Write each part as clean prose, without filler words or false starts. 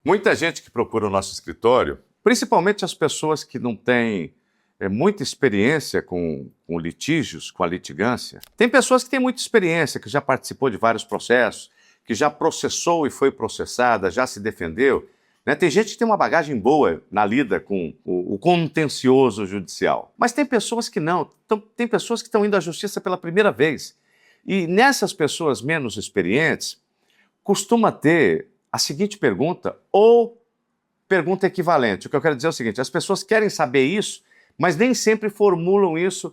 Muita gente que procura o nosso escritório, principalmente as pessoas que não têm muita experiência com litígios, com a litigância. Tem pessoas que têm muita experiência, que já participou de vários processos, que já processou e foi processada, já se defendeu. Né? Tem gente que tem uma bagagem boa na lida com o contencioso judicial. Mas tem pessoas que não. Tem pessoas que estão indo à justiça pela primeira vez. E nessas pessoas menos experientes, costuma ter a seguinte pergunta ou pergunta equivalente. O que eu quero dizer é o seguinte: as pessoas querem saber isso, mas nem sempre formulam isso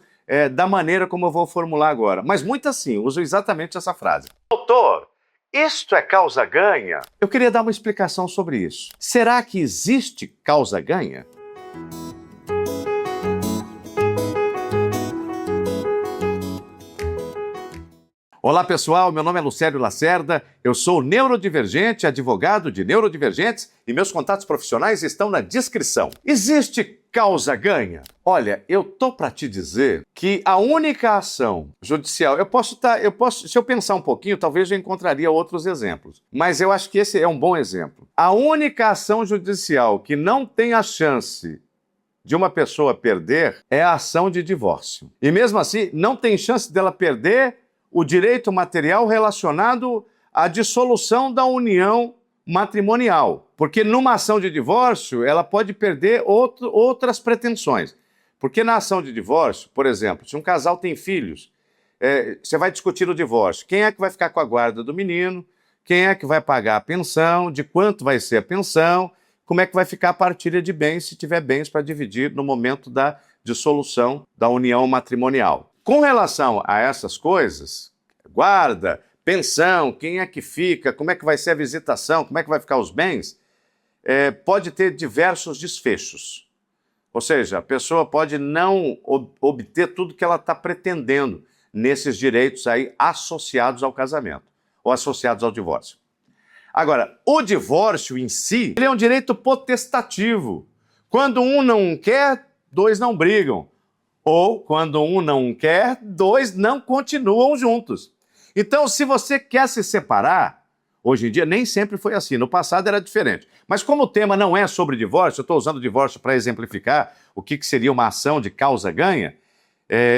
da maneira como eu vou formular agora. Mas muitas sim, usam exatamente essa frase. Doutor, isto é causa-ganha? Eu queria dar uma explicação sobre isso. Será que existe causa-ganha? Olá pessoal, meu nome é Lucélio Lacerda, eu sou neurodivergente, advogado de neurodivergentes e meus contatos profissionais estão na descrição. Existe causa-ganha? Olha, eu tô para te dizer que a única ação judicial, se eu pensar um pouquinho, talvez eu encontraria outros exemplos, mas eu acho que esse é um bom exemplo. A única ação judicial que não tem a chance de uma pessoa perder é a ação de divórcio. E mesmo assim, não tem chance dela perder o direito material relacionado à dissolução da união matrimonial. Porque numa ação de divórcio, ela pode perder outras pretensões. Porque na ação de divórcio, por exemplo, se um casal tem filhos, você vai discutir o divórcio. Quem é que vai ficar com a guarda do menino? Quem é que vai pagar a pensão? De quanto vai ser a pensão? Como é que vai ficar a partilha de bens, se tiver bens para dividir no momento da dissolução da união matrimonial. Com relação a essas coisas, guarda, pensão, quem é que fica, como é que vai ser a visitação, como é que vai ficar os bens, pode ter diversos desfechos. Ou seja, a pessoa pode não obter tudo que ela está pretendendo nesses direitos aí associados ao casamento ou associados ao divórcio. Agora, o divórcio em si, ele é um direito potestativo. Quando um não quer, dois não brigam. Ou, quando um não quer, dois não continuam juntos. Então, se você quer se separar, hoje em dia nem sempre foi assim, no passado era diferente. Mas como o tema não é sobre divórcio, eu estou usando o divórcio para exemplificar o que seria uma ação de causa-ganha,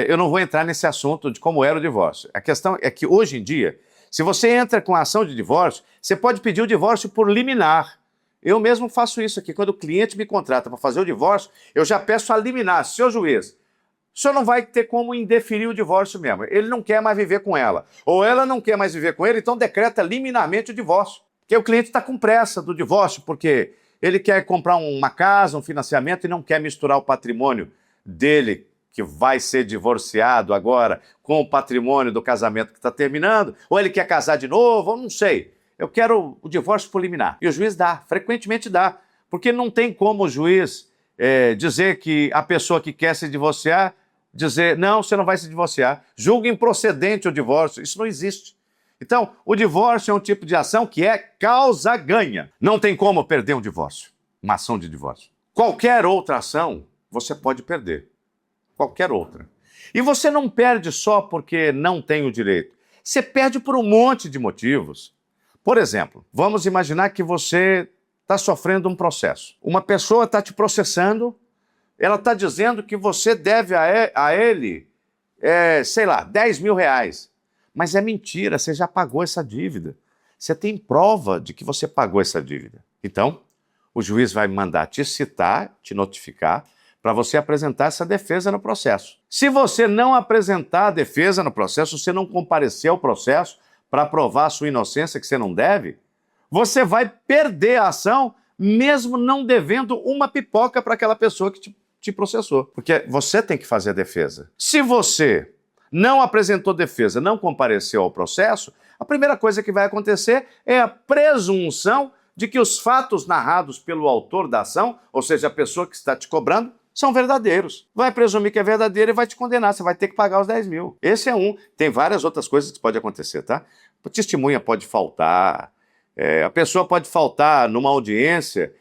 eu não vou entrar nesse assunto de como era o divórcio. A questão é que, hoje em dia, se você entra com a ação de divórcio, você pode pedir o divórcio por liminar. Eu mesmo faço isso aqui. Quando o cliente me contrata para fazer o divórcio, eu já peço a liminar. Seu juiz, o senhor não vai ter como indeferir o divórcio mesmo. Ele não quer mais viver com ela. Ou ela não quer mais viver com ele, então decreta liminarmente o divórcio. Porque o cliente está com pressa do divórcio, porque ele quer comprar uma casa, um financiamento e não quer misturar o patrimônio dele, que vai ser divorciado agora, com o patrimônio do casamento que está terminando. Ou ele quer casar de novo, ou não sei. Eu quero o divórcio por liminar. E o juiz dá, frequentemente dá. Porque não tem como o juiz dizer que a pessoa que quer se divorciar dizer, não, você não vai se divorciar, julga improcedente o divórcio, isso não existe. Então, o divórcio é um tipo de ação que é causa-ganha. Não tem como perder um divórcio, uma ação de divórcio. Qualquer outra ação, você pode perder. Qualquer outra. E você não perde só porque não tem o direito. Você perde por um monte de motivos. Por exemplo, vamos imaginar que você está sofrendo um processo. Uma pessoa está te processando. Ela está dizendo que você deve a ele, sei lá, 10 mil reais. Mas é mentira, você já pagou essa dívida. Você tem prova de que você pagou essa dívida. Então, o juiz vai mandar te citar, te notificar, para você apresentar essa defesa no processo. Se você não apresentar a defesa no processo, você não comparecer ao processo para provar a sua inocência, que você não deve, você vai perder a ação, mesmo não devendo uma pipoca para aquela pessoa que te processou, porque você tem que fazer a defesa. Se você não apresentou defesa, não compareceu ao processo, a primeira coisa que vai acontecer é a presunção de que os fatos narrados pelo autor da ação, ou seja, a pessoa que está te cobrando, são verdadeiros. Vai presumir que é verdadeiro e vai te condenar, você vai ter que pagar os 10 mil. Esse é um. Tem várias outras coisas que podem acontecer, tá? A testemunha pode faltar, a pessoa pode faltar numa audiência,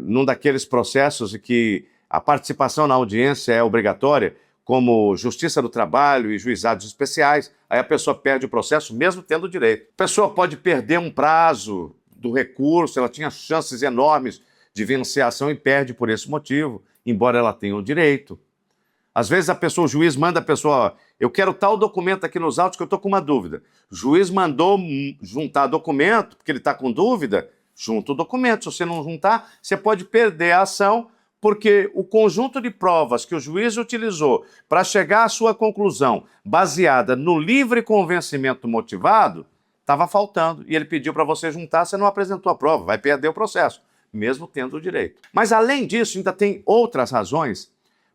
num daqueles processos em que a participação na audiência é obrigatória, como Justiça do Trabalho e juizados especiais, aí a pessoa perde o processo mesmo tendo direito. A pessoa pode perder um prazo do recurso, ela tinha chances enormes de vencer a ação e perde por esse motivo, embora ela tenha o direito. Às vezes o juiz manda a pessoa, ó, eu quero tal documento aqui nos autos que eu estou com uma dúvida. O juiz mandou juntar documento, porque ele está com dúvida, junta o documento. Se você não juntar, você pode perder a ação, porque o conjunto de provas que o juiz utilizou para chegar à sua conclusão, baseada no livre convencimento motivado, estava faltando. E ele pediu para você juntar, você não apresentou a prova, vai perder o processo, mesmo tendo o direito. Mas, além disso, ainda tem outras razões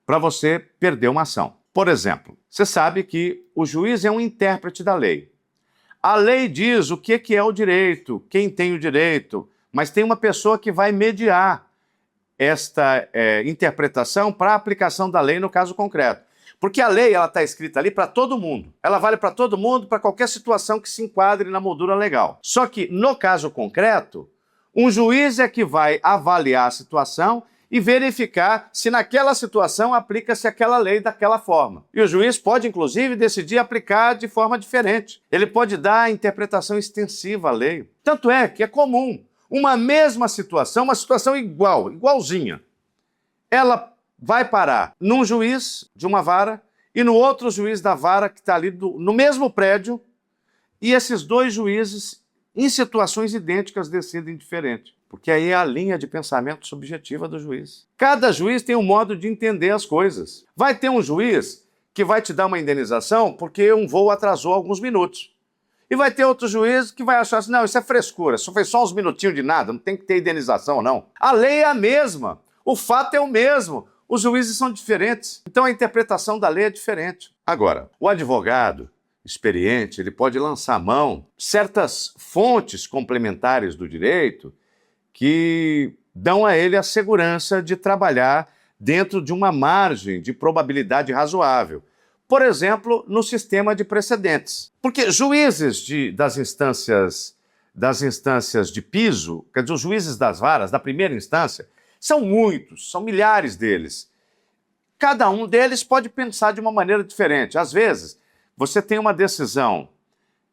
para você perder uma ação. Por exemplo, você sabe que o juiz é um intérprete da lei. A lei diz o que é o direito, quem tem o direito, mas tem uma pessoa que vai mediar esta interpretação para a aplicação da lei no caso concreto. Porque a lei está escrita ali para todo mundo. Ela vale para todo mundo, para qualquer situação que se enquadre na moldura legal. Só que, no caso concreto, um juiz é que vai avaliar a situação e verificar se naquela situação aplica-se aquela lei daquela forma. E o juiz pode, inclusive, decidir aplicar de forma diferente. Ele pode dar a interpretação extensiva à lei. Tanto é que é comum uma mesma situação, uma situação igualzinha. Ela vai parar num juiz de uma vara e no outro juiz da vara que está ali no mesmo prédio, e esses dois juízes, em situações idênticas, decidem diferente. Porque aí é a linha de pensamento subjetiva do juiz. Cada juiz tem um modo de entender as coisas. Vai ter um juiz que vai te dar uma indenização porque um voo atrasou alguns minutos. E vai ter outro juiz que vai achar assim, não, isso é frescura, isso foi só uns minutinhos de nada, não tem que ter indenização, não. A lei é a mesma, o fato é o mesmo, os juízes são diferentes, então a interpretação da lei é diferente. Agora, o advogado experiente, ele pode lançar mão de certas fontes complementares do direito que dão a ele a segurança de trabalhar dentro de uma margem de probabilidade razoável. Por exemplo, no sistema de precedentes. Porque juízes das instâncias de piso, quer dizer, os juízes das varas, da primeira instância, são muitos, são milhares deles. Cada um deles pode pensar de uma maneira diferente. Às vezes, você tem uma decisão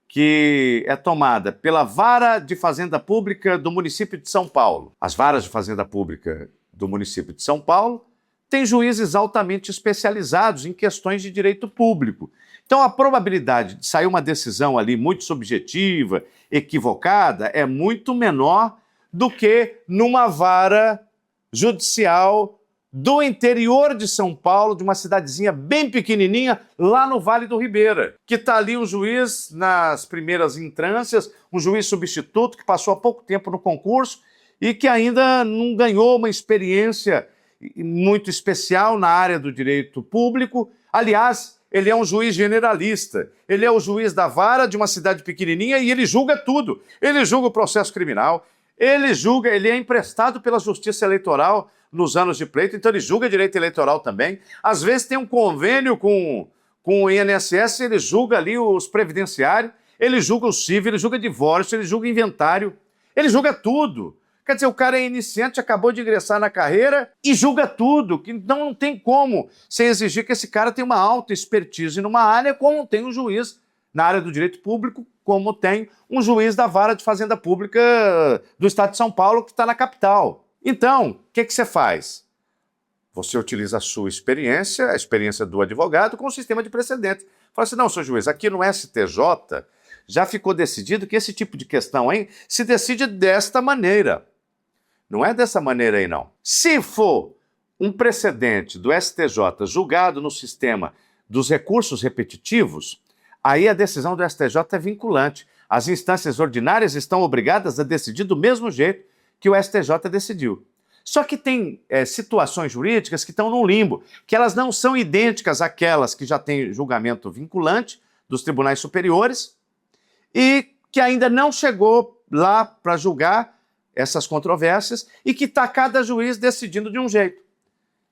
que é tomada pela Vara de Fazenda Pública do município de São Paulo. As varas de Fazenda Pública do município de São Paulo têm juízes altamente especializados em questões de direito público. Então, a probabilidade de sair uma decisão ali muito subjetiva, equivocada, é muito menor do que numa vara judicial do interior de São Paulo, de uma cidadezinha bem pequenininha, lá no Vale do Ribeira, que está ali um juiz nas primeiras instâncias, um juiz substituto que passou há pouco tempo no concurso e que ainda não ganhou uma experiência muito especial na área do direito público. Aliás, ele é um juiz generalista, ele é o juiz da vara de uma cidade pequenininha e ele julga tudo. Ele julga o processo criminal, ele é emprestado pela Justiça Eleitoral nos anos de pleito, então ele julga direito eleitoral também. Às vezes tem um convênio com o INSS, ele julga ali os previdenciários, ele julga o civil, ele julga divórcio, ele julga inventário, ele julga tudo. Quer dizer, o cara é iniciante, acabou de ingressar na carreira e julga tudo, que não tem como você exigir que esse cara tenha uma alta expertise numa área, como tem um juiz na área do direito público, como tem um juiz da Vara de Fazenda Pública do Estado de São Paulo, que está na capital. Então, o que você faz? Você utiliza a sua experiência, a experiência do advogado, com o sistema de precedentes. Fala assim, não, senhor juiz, aqui no STJ já ficou decidido que esse tipo de questão aí se decide desta maneira. Não é dessa maneira aí, não. Se for um precedente do STJ julgado no sistema dos recursos repetitivos, aí a decisão do STJ é vinculante. As instâncias ordinárias estão obrigadas a decidir do mesmo jeito que o STJ decidiu. Só que tem situações jurídicas que estão num limbo, que elas não são idênticas àquelas que já têm julgamento vinculante dos tribunais superiores e que ainda não chegou lá para julgar essas controvérsias e que está cada juiz decidindo de um jeito.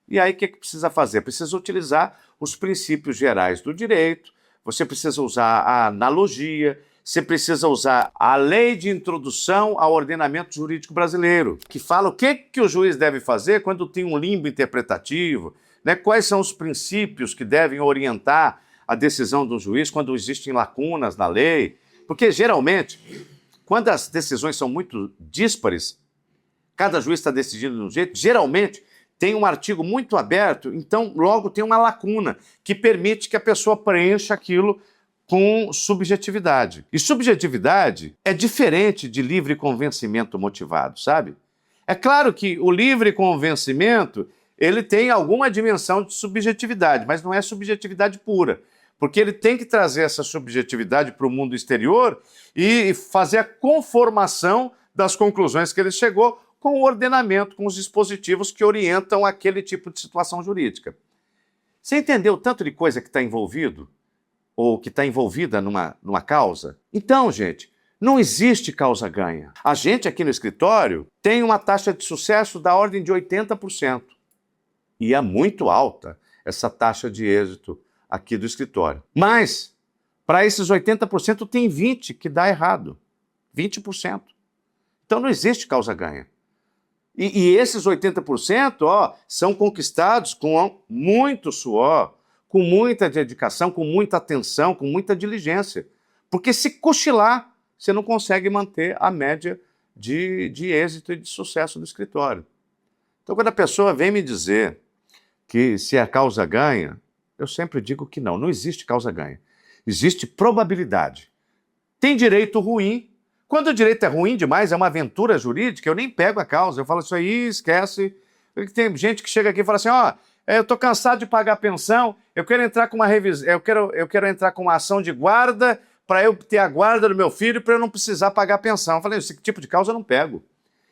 E aí o que precisa fazer? Precisa utilizar os princípios gerais do direito, você precisa usar a analogia, você precisa usar a lei de introdução ao ordenamento jurídico brasileiro, que fala o que o juiz deve fazer quando tem um limbo interpretativo, né? Quais são os princípios que devem orientar a decisão do juiz quando existem lacunas na lei. Porque, geralmente, quando as decisões são muito díspares, cada juiz está decidindo de um jeito, geralmente tem um artigo muito aberto, então logo tem uma lacuna que permite que a pessoa preencha aquilo com subjetividade. E subjetividade é diferente de livre convencimento motivado, sabe? É claro que o livre convencimento, ele tem alguma dimensão de subjetividade, mas não é subjetividade pura, porque ele tem que trazer essa subjetividade para o mundo exterior e fazer a conformação das conclusões que ele chegou com o ordenamento, com os dispositivos que orientam aquele tipo de situação jurídica. Você entendeu o tanto de coisa que está envolvido? Ou que está envolvida numa causa? Então, gente, não existe causa ganha. A gente aqui no escritório tem uma taxa de sucesso da ordem de 80%. E é muito alta essa taxa de êxito aqui do escritório. Mas, para esses 80%, tem 20% que dá errado. 20%. Então não existe causa ganha. E esses 80%, são conquistados com muito suor, com muita dedicação, com muita atenção, com muita diligência. Porque se cochilar, você não consegue manter a média de êxito e de sucesso do escritório. Então, quando a pessoa vem me dizer que se a causa ganha, eu sempre digo que não, não existe causa ganha. Existe probabilidade. Tem direito ruim. Quando o direito é ruim demais, é uma aventura jurídica, eu nem pego a causa. Eu falo isso aí, esquece. Tem gente que chega aqui e fala assim, eu estou cansado de pagar pensão, eu quero entrar com uma revisão, eu quero entrar com uma ação de guarda para eu ter a guarda do meu filho para eu não precisar pagar pensão. Eu falei, esse tipo de causa eu não pego.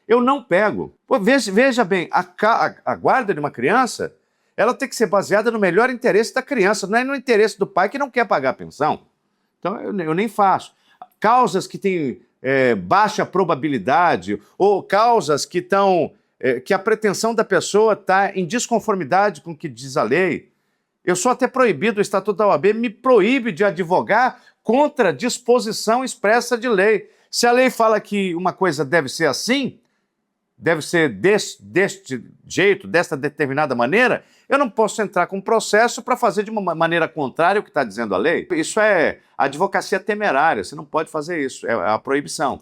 Eu não pego. Pô, veja bem, a guarda de uma criança, ela tem que ser baseada no melhor interesse da criança, não é no interesse do pai que não quer pagar a pensão. Então eu nem faço. Causas que têm baixa probabilidade ou causas que que a pretensão da pessoa está em desconformidade com o que diz a lei. Eu sou até proibido, o Estatuto da OAB me proíbe de advogar contra disposição expressa de lei. Se a lei fala que uma coisa deve ser assim, deve ser deste jeito, desta determinada maneira, eu não posso entrar com um processo para fazer de uma maneira contrária ao que está dizendo a lei. Isso é advocacia temerária, você não pode fazer isso, é a proibição.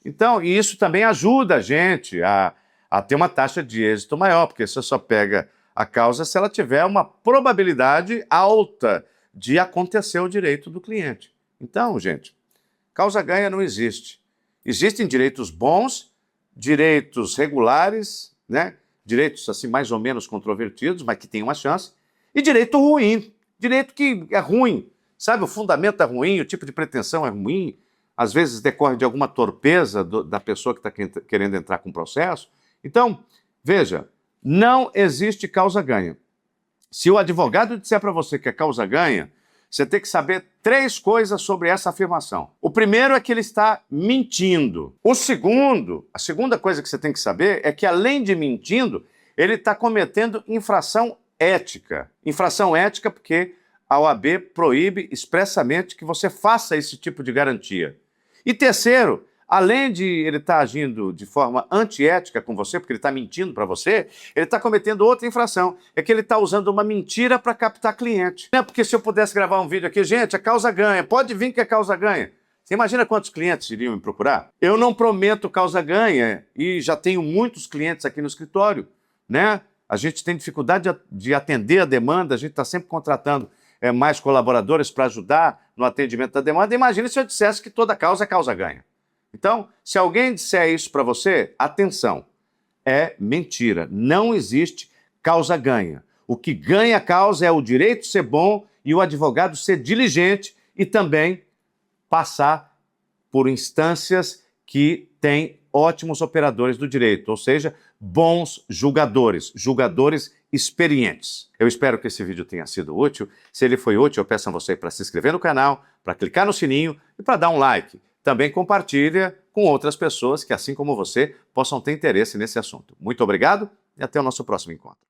Então, e isso também ajuda a gente a ter uma taxa de êxito maior, porque você só pega a causa se ela tiver uma probabilidade alta de acontecer o direito do cliente. Então, gente, causa ganha não existe. Existem direitos bons, direitos regulares, né? Direitos assim mais ou menos controvertidos, mas que tem uma chance, e direito ruim, direito que é ruim, sabe? O fundamento é ruim, o tipo de pretensão é ruim, às vezes decorre de alguma torpeza da pessoa que está querendo entrar com o processo. Então, veja, não existe causa ganha. Se o advogado disser para você que é causa ganha, você tem que saber 3 coisas sobre essa afirmação. O primeiro é que ele está mentindo. A segunda coisa que você tem que saber é que, além de mentindo, ele está cometendo infração ética. Infração ética porque a OAB proíbe expressamente que você faça esse tipo de garantia. E terceiro, além de ele estar agindo de forma antiética com você, porque ele está mentindo para você, ele está cometendo outra infração. É que ele está usando uma mentira para captar cliente. Não é porque se eu pudesse gravar um vídeo aqui, gente, a causa ganha, pode vir que a causa ganha. Você imagina quantos clientes iriam me procurar? Eu não prometo causa ganha e já tenho muitos clientes aqui no escritório, né? A gente tem dificuldade de atender a demanda, a gente está sempre contratando mais colaboradores para ajudar no atendimento da demanda. Imagina se eu dissesse que toda causa é causa ganha. Então, se alguém disser isso para você, atenção, é mentira. Não existe causa ganha. O que ganha a causa é o direito ser bom e o advogado ser diligente e também passar por instâncias que têm ótimos operadores do direito, ou seja, bons julgadores, julgadores experientes. Eu espero que esse vídeo tenha sido útil. Se ele foi útil, eu peço a você para se inscrever no canal, para clicar no sininho e para dar um like. Também compartilha com outras pessoas que, assim como você, possam ter interesse nesse assunto. Muito obrigado e até o nosso próximo encontro.